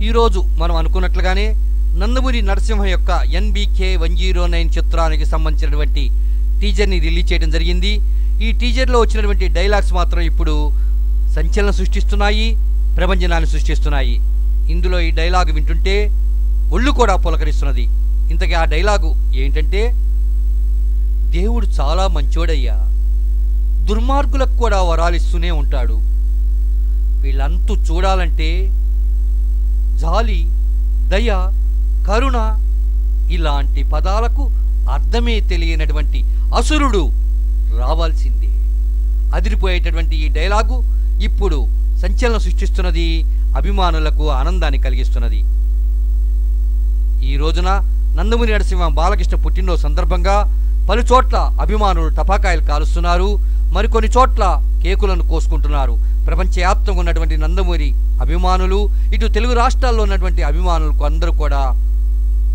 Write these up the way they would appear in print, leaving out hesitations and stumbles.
ఈరోజు మనం అనుకున్నట్లుగానే నందమూరి నరసింహ యొక్క NBK 109 చిత్రానికి సంబంధించినటువంటి టీజర్ని రిలీజ్ చేయడం జరిగింది. ఈ టీజర్లో వచ్చినటువంటి డైలాగ్స్ మాత్రం ఇప్పుడు సంచలనం సృష్టిస్తున్నాయి, ప్రభంజనాన్ని సృష్టిస్తున్నాయి. ఇందులో ఈ డైలాగ్ వింటుంటే ఒళ్ళు కూడా పులకరిస్తున్నది. ఇంతకీ ఆ డైలాగు ఏంటంటే, దేవుడు చాలా మంచోడయ్యా, దుర్మార్గులకు కూడా వరాలిస్తూనే ఉంటాడు. వీళ్ళంతూ చూడాలంటే జాలి, దయ, కరుణ ఇలాంటి పదాలకు అర్థమే తెలియనటువంటి అసురుడు రావాల్సిందే. అదిరిపోయేటటువంటి ఈ డైలాగు ఇప్పుడు సంచలనం సృష్టిస్తున్నది, అభిమానులకు ఆనందాన్ని కలిగిస్తున్నది. ఈ రోజున నందమూరి నరసింహ బాలకృష్ణ పుట్టినరోజు సందర్భంగా పలు చోట్ల అభిమానులు టపాకాయలు కాలుస్తున్నారు, మరికొన్ని చోట్ల కేకులను కోసుకుంటున్నారు. ప్రపంచవ్యాప్తంగా ఉన్నటువంటి నందమూరి అభిమానులు, ఇటు తెలుగు రాష్ట్రాల్లో ఉన్నటువంటి అభిమానులకు అందరూ కూడా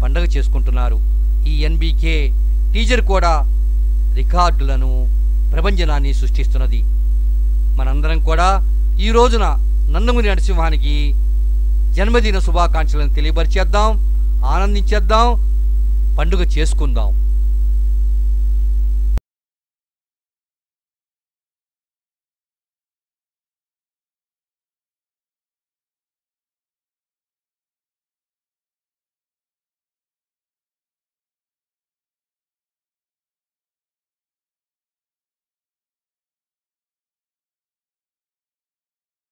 పండగ చేసుకుంటున్నారు. ఈ NBK టీజర్ కూడా రికార్డులను, ప్రభంజనాన్ని సృష్టిస్తున్నది. మనందరం కూడా ఈ రోజున నందమూరి నరసింహానికి జన్మదిన శుభాకాంక్షలను తెలియపరిచేద్దాం, ఆనందించేద్దాం, పండుగ చేసుకుందాం.